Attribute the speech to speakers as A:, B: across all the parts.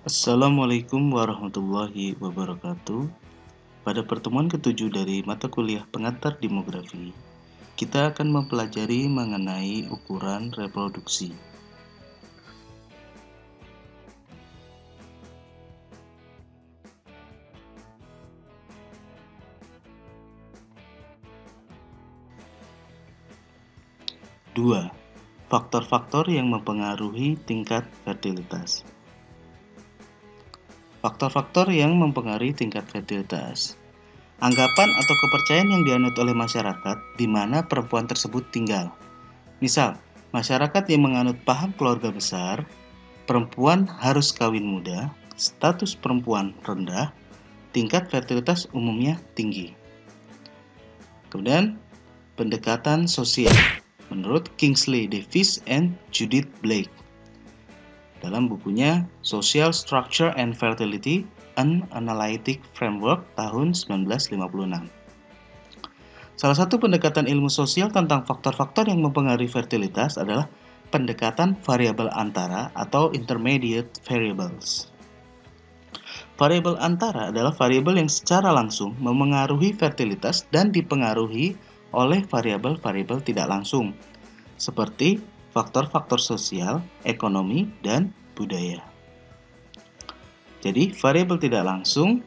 A: Assalamualaikum warahmatullahi wabarakatuh. Pada pertemuan ketujuh dari mata kuliah pengantar demografi, kita akan mempelajari mengenai ukuran reproduksi. Dua, faktor-faktor yang mempengaruhi tingkat fertilitas. Faktor-faktor yang mempengaruhi tingkat fertilitas. Anggapan atau kepercayaan yang dianut oleh masyarakat di mana perempuan tersebut tinggal. Misal, masyarakat yang menganut paham keluarga besar, perempuan harus kawin muda, status perempuan rendah, tingkat fertilitas umumnya tinggi. Kemudian, pendekatan sosial menurut Kingsley Davis and Judith Blake dalam bukunya Social Structure and Fertility: An Analytic Framework tahun 1956. Salah satu pendekatan ilmu sosial tentang faktor-faktor yang mempengaruhi fertilitas adalah pendekatan variabel antara atau intermediate variables. Variabel antara adalah variabel yang secara langsung memengaruhi fertilitas dan dipengaruhi oleh variabel-variabel tidak langsung, seperti faktor-faktor sosial, ekonomi, dan budaya. Jadi, variabel tidak langsung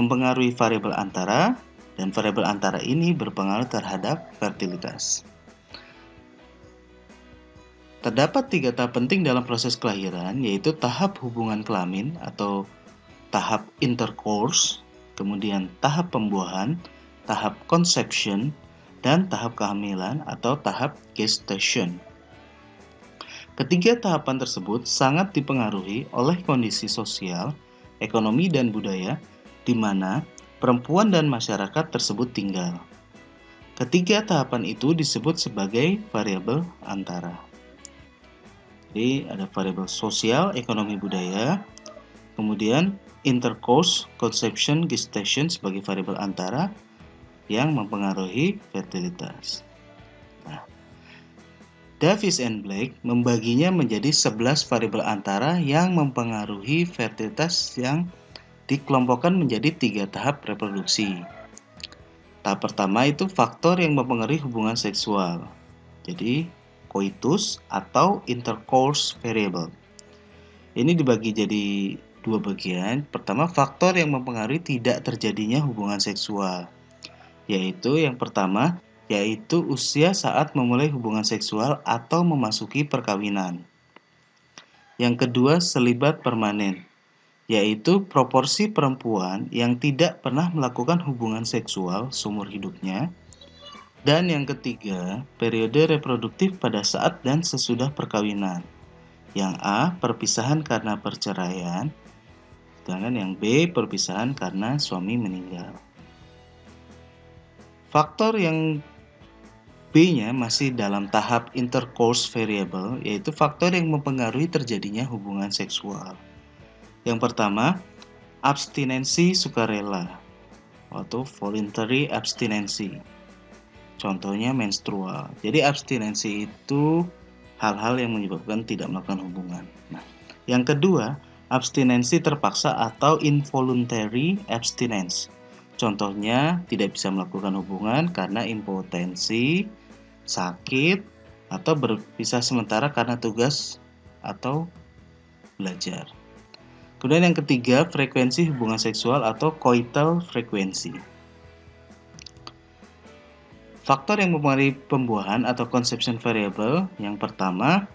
A: mempengaruhi variabel antara, dan variabel antara ini berpengaruh terhadap fertilitas. Terdapat 3 tahap penting dalam proses kelahiran, yaitu tahap hubungan kelamin atau tahap intercourse, kemudian tahap pembuahan, tahap conception, dan tahap kehamilan atau tahap gestation. Ketiga tahapan tersebut sangat dipengaruhi oleh kondisi sosial, ekonomi, dan budaya di mana perempuan dan masyarakat tersebut tinggal. Ketiga tahapan itu disebut sebagai variabel antara. Jadi ada variabel sosial, ekonomi, budaya, kemudian intercourse, conception, gestation sebagai variabel antara yang mempengaruhi fertilitas. Davis and Blake membaginya menjadi 11 variabel antara yang mempengaruhi fertilitas yang dikelompokkan menjadi 3 tahap reproduksi. Tahap pertama itu faktor yang mempengaruhi hubungan seksual. Jadi, coitus atau intercourse variable. Ini dibagi jadi 2 bagian. Pertama, faktor yang mempengaruhi tidak terjadinya hubungan seksual. Yaitu yang pertama, yaitu usia saat memulai hubungan seksual atau memasuki perkawinan. Yang kedua, selibat permanen, yaitu proporsi perempuan yang tidak pernah melakukan hubungan seksual seumur hidupnya. Dan yang ketiga, periode reproduktif pada saat dan sesudah perkawinan. Yang A, perpisahan karena perceraian, sedangkan yang B, perpisahan karena suami meninggal. Faktor yang B-nya masih dalam tahap intercourse variable, yaitu faktor yang mempengaruhi terjadinya hubungan seksual. Yang pertama, abstinensi sukarela atau voluntary abstinency. Contohnya menstrual. Jadi abstinensi itu hal-hal yang menyebabkan tidak melakukan hubungan. Nah, yang kedua, abstinensi terpaksa atau involuntary abstinence. Contohnya tidak bisa melakukan hubungan karena impotensi, sakit, atau berpisah sementara karena tugas atau belajar. Kemudian yang ketiga, frekuensi hubungan seksual atau coital frekuensi. Faktor yang mempengaruhi pembuahan atau conception variable yang pertama,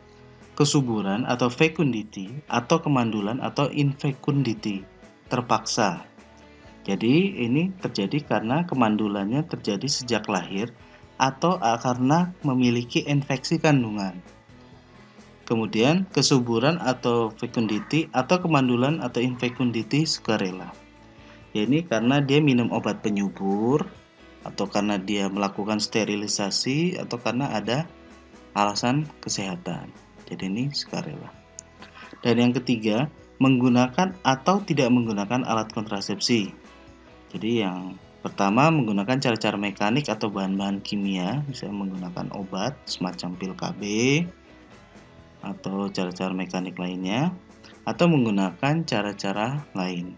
A: kesuburan atau fecundity atau kemandulan atau infecundity terpaksa. Jadi ini terjadi karena kemandulannya terjadi sejak lahir atau karena memiliki infeksi kandungan. Kemudian kesuburan atau fecundity atau kemandulan atau infecundity sukarela. Ya, ini karena dia minum obat penyubur atau karena dia melakukan sterilisasi atau karena ada alasan kesehatan. Jadi ini sukarela. Dan yang ketiga, menggunakan atau tidak menggunakan alat kontrasepsi. Jadi yang pertama menggunakan cara-cara mekanik atau bahan-bahan kimia, bisa menggunakan obat semacam pil KB atau cara-cara mekanik lainnya, atau menggunakan cara-cara lain.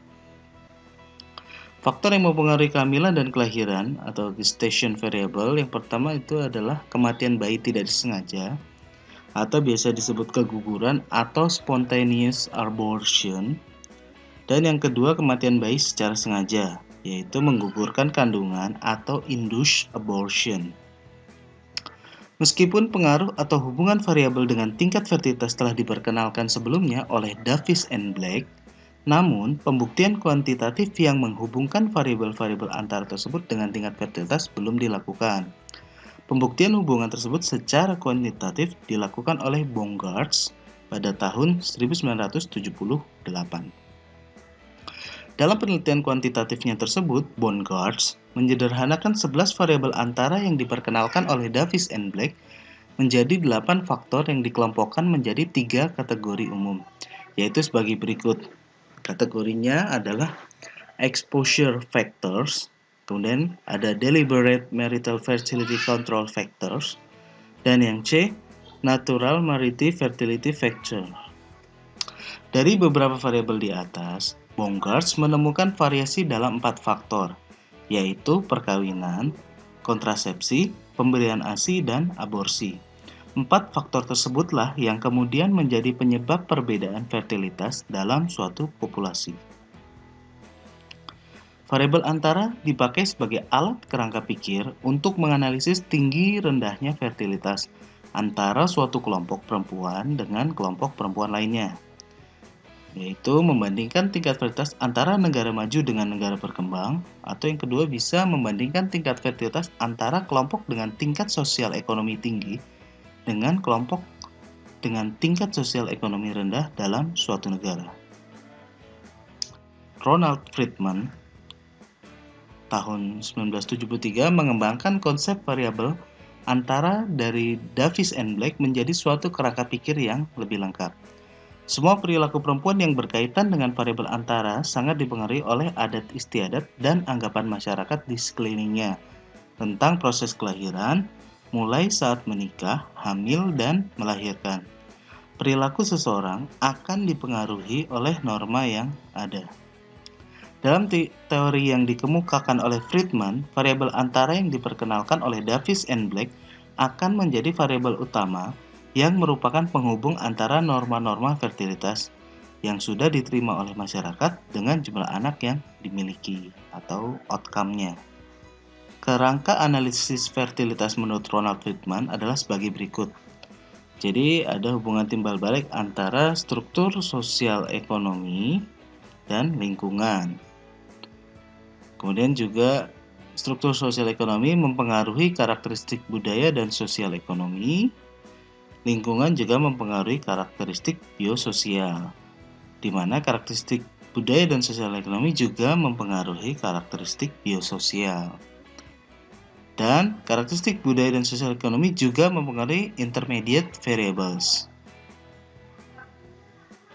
A: Faktor yang mempengaruhi kehamilan dan kelahiran atau gestation variable yang pertama itu adalah kematian bayi tidak disengaja atau biasa disebut keguguran atau spontaneous abortion. Dan yang kedua kematian bayi secara sengaja, yaitu menggugurkan kandungan atau induced abortion. Meskipun pengaruh atau hubungan variabel dengan tingkat fertilitas telah diperkenalkan sebelumnya oleh Davis and Blake, namun pembuktian kuantitatif yang menghubungkan variabel-variabel antara tersebut dengan tingkat fertilitas belum dilakukan. Pembuktian hubungan tersebut secara kuantitatif dilakukan oleh Baumgartner pada tahun 1978. Dalam penelitian kuantitatifnya tersebut, Baumgartner menyederhanakan 11 variabel antara yang diperkenalkan oleh Davis and Blake menjadi 8 faktor yang dikelompokkan menjadi 3 kategori umum, yaitu sebagai berikut. Kategorinya adalah exposure factors, kemudian ada deliberate marital fertility control factors, dan yang C, natural marital fertility factor. Dari beberapa variabel di atas, Baumgartner menemukan variasi dalam 4 faktor, yaitu perkawinan, kontrasepsi, pemberian ASI, dan aborsi. 4 faktor tersebutlah yang kemudian menjadi penyebab perbedaan fertilitas dalam suatu populasi. Variabel antara dipakai sebagai alat kerangka pikir untuk menganalisis tinggi rendahnya fertilitas antara suatu kelompok perempuan dengan kelompok perempuan lainnya, yaitu membandingkan tingkat fertilitas antara negara maju dengan negara berkembang, atau yang kedua bisa membandingkan tingkat fertilitas antara kelompok dengan tingkat sosial ekonomi tinggi dengan kelompok dengan tingkat sosial ekonomi rendah dalam suatu negara. Ronald Friedman tahun 1973 mengembangkan konsep variabel antara dari Davis and Blake menjadi suatu kerangka pikir yang lebih lengkap. Semua perilaku perempuan yang berkaitan dengan variabel antara sangat dipengaruhi oleh adat istiadat dan anggapan masyarakat di sekelilingnya tentang proses kelahiran, mulai saat menikah, hamil, dan melahirkan. Perilaku seseorang akan dipengaruhi oleh norma yang ada. Dalam teori yang dikemukakan oleh Friedman, variabel antara yang diperkenalkan oleh Davis and Blake akan menjadi variabel utama yang merupakan penghubung antara norma-norma fertilitas yang sudah diterima oleh masyarakat dengan jumlah anak yang dimiliki atau outcome-nya. Kerangka analisis fertilitas menurut Ronald Friedman adalah sebagai berikut. Jadi ada hubungan timbal balik antara struktur sosial ekonomi dan lingkungan. Kemudian juga struktur sosial ekonomi mempengaruhi karakteristik budaya dan sosial ekonomi. Lingkungan juga mempengaruhi karakteristik biososial, di mana karakteristik budaya dan sosial ekonomi juga mempengaruhi karakteristik biososial. Dan karakteristik budaya dan sosial ekonomi juga mempengaruhi intermediate variables.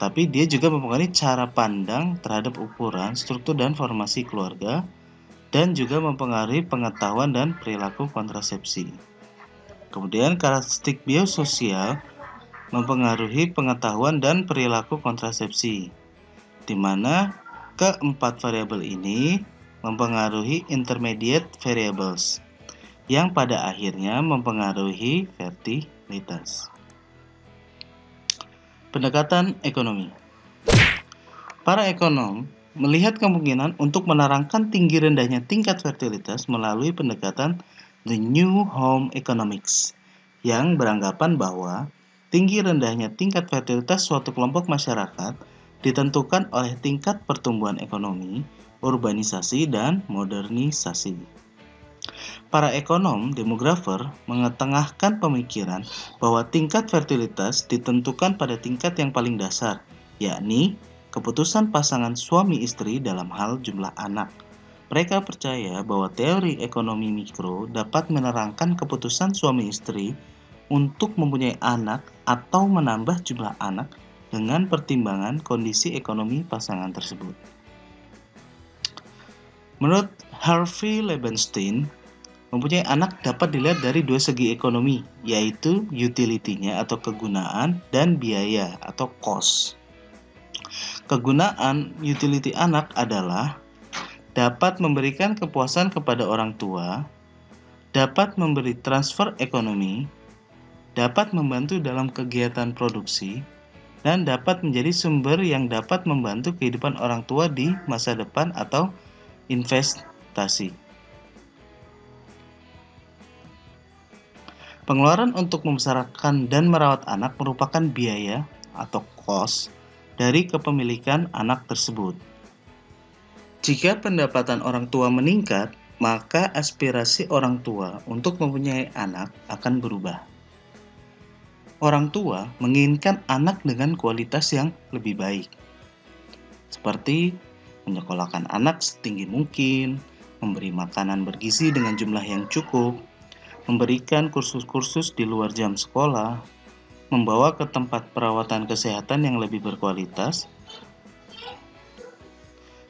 A: Tapi dia juga mempengaruhi cara pandang terhadap ukuran, struktur, dan formasi keluarga, dan juga mempengaruhi pengetahuan dan perilaku kontrasepsi. Kemudian karakteristik biososial mempengaruhi pengetahuan dan perilaku kontrasepsi, di mana keempat variabel ini mempengaruhi intermediate variables, yang pada akhirnya mempengaruhi fertilitas. Pendekatan ekonomi. Para ekonom melihat kemungkinan untuk menerangkan tinggi rendahnya tingkat fertilitas melalui pendekatan The New Home Economics, yang beranggapan bahwa tinggi rendahnya tingkat fertilitas suatu kelompok masyarakat ditentukan oleh tingkat pertumbuhan ekonomi, urbanisasi, dan modernisasi. Para ekonom demografer mengetengahkan pemikiran bahwa tingkat fertilitas ditentukan pada tingkat yang paling dasar, yakni keputusan pasangan suami istri dalam hal jumlah anak. Mereka percaya bahwa teori ekonomi mikro dapat menerangkan keputusan suami istri untuk mempunyai anak atau menambah jumlah anak dengan pertimbangan kondisi ekonomi pasangan tersebut. Menurut Harvey Lebenstein, mempunyai anak dapat dilihat dari dua segi ekonomi, yaitu utility-nya atau kegunaan dan biaya atau cost. Kegunaan utility anak adalah dapat memberikan kepuasan kepada orang tua, dapat memberi transfer ekonomi, dapat membantu dalam kegiatan produksi, dan dapat menjadi sumber yang dapat membantu kehidupan orang tua di masa depan atau investasi. Pengeluaran untuk membesarkan dan merawat anak merupakan biaya atau cost dari kepemilikan anak tersebut. Jika pendapatan orang tua meningkat, maka aspirasi orang tua untuk mempunyai anak akan berubah. Orang tua menginginkan anak dengan kualitas yang lebih baik, seperti menyekolahkan anak setinggi mungkin, memberi makanan bergizi dengan jumlah yang cukup, memberikan kursus-kursus di luar jam sekolah, membawa ke tempat perawatan kesehatan yang lebih berkualitas.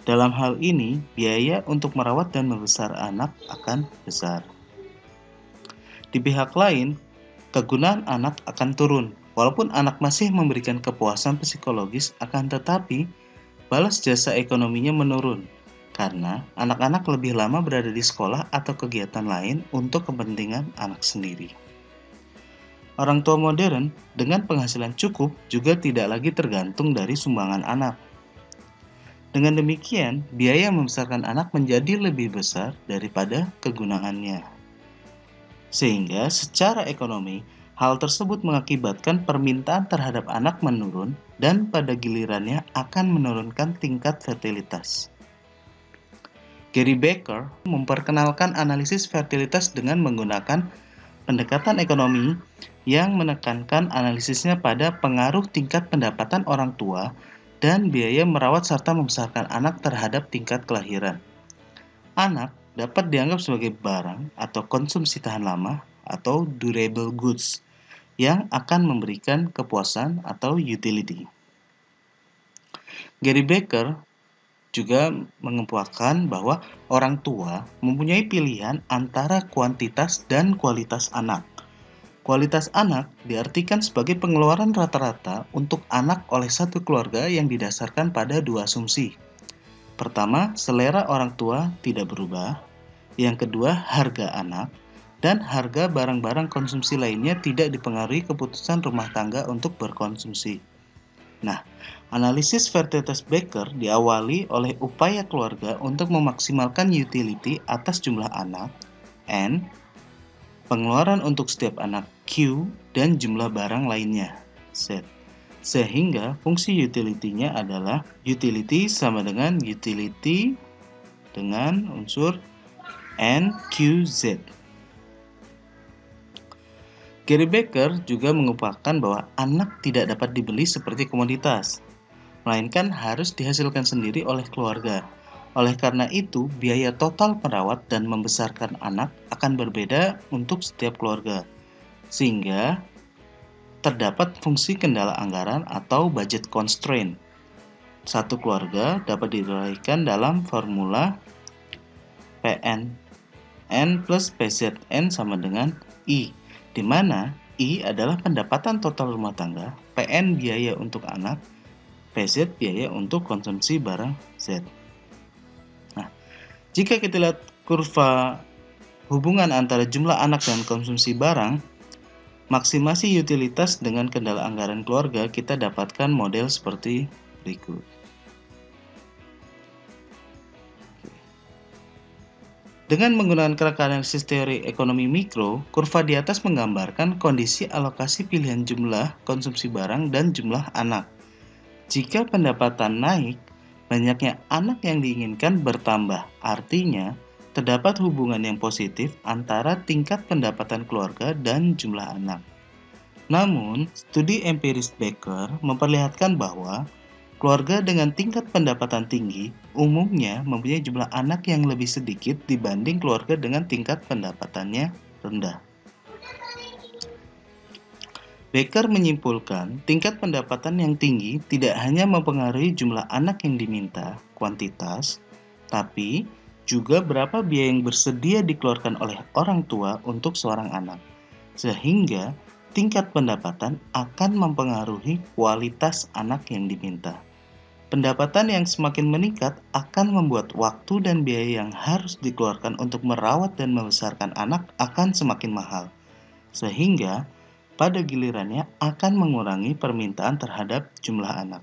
A: Dalam hal ini, biaya untuk merawat dan membesar anak akan besar. Di pihak lain, kegunaan anak akan turun. Walaupun anak masih memberikan kepuasan psikologis, akan tetapi balas jasa ekonominya menurun karena anak-anak lebih lama berada di sekolah atau kegiatan lain untuk kepentingan anak sendiri. Orang tua modern dengan penghasilan cukup juga tidak lagi tergantung dari sumbangan anak. Dengan demikian, biaya membesarkan anak menjadi lebih besar daripada kegunaannya. Sehingga secara ekonomi, hal tersebut mengakibatkan permintaan terhadap anak menurun dan pada gilirannya akan menurunkan tingkat fertilitas. Gary Becker memperkenalkan analisis fertilitas dengan menggunakan pendekatan ekonomi yang menekankan analisisnya pada pengaruh tingkat pendapatan orang tua dan biaya merawat serta membesarkan anak terhadap tingkat kelahiran. Anak dapat dianggap sebagai barang atau konsumsi tahan lama atau durable goods yang akan memberikan kepuasan atau utility. Gary Becker juga mengemukakan bahwa orang tua mempunyai pilihan antara kuantitas dan kualitas anak. Kualitas anak diartikan sebagai pengeluaran rata-rata untuk anak oleh satu keluarga yang didasarkan pada dua asumsi. Pertama, selera orang tua tidak berubah. Yang kedua, harga anak. Dan harga barang-barang konsumsi lainnya tidak dipengaruhi keputusan rumah tangga untuk berkonsumsi. Nah, analisis fertilitas Becker diawali oleh upaya keluarga untuk memaksimalkan utility atas jumlah anak, N, pengeluaran untuk setiap anak Q, dan jumlah barang lainnya, Z. Sehingga fungsi utility-nya adalah utility sama dengan utility dengan unsur NQZ. Gary Becker juga mengupakan bahwa anak tidak dapat dibeli seperti komoditas, melainkan harus dihasilkan sendiri oleh keluarga. Oleh karena itu, biaya total merawat dan membesarkan anak akan berbeda untuk setiap keluarga, sehingga terdapat fungsi kendala anggaran atau budget constraint. Satu keluarga dapat diuraikan dalam formula PNN plus PZN sama dengan I, di mana I adalah pendapatan total rumah tangga, PN biaya untuk anak, PZ biaya untuk konsumsi barang Z. Nah, jika kita lihat kurva hubungan antara jumlah anak dan konsumsi barang, maksimasi utilitas dengan kendala anggaran keluarga, kita dapatkan model seperti berikut. Dengan menggunakan kerangka analisis teori ekonomi mikro, kurva di atas menggambarkan kondisi alokasi pilihan jumlah konsumsi barang dan jumlah anak. Jika pendapatan naik, banyaknya anak yang diinginkan bertambah. Artinya, terdapat hubungan yang positif antara tingkat pendapatan keluarga dan jumlah anak. Namun, studi empiris Becker memperlihatkan bahwa keluarga dengan tingkat pendapatan tinggi umumnya mempunyai jumlah anak yang lebih sedikit dibanding keluarga dengan tingkat pendapatannya rendah. Becker menyimpulkan tingkat pendapatan yang tinggi tidak hanya mempengaruhi jumlah anak yang diminta, kuantitas, tapi juga berapa biaya yang bersedia dikeluarkan oleh orang tua untuk seorang anak. Sehingga tingkat pendapatan akan mempengaruhi kualitas anak yang diminta. Pendapatan yang semakin meningkat akan membuat waktu dan biaya yang harus dikeluarkan untuk merawat dan membesarkan anak akan semakin mahal, sehingga pada gilirannya akan mengurangi permintaan terhadap jumlah anak.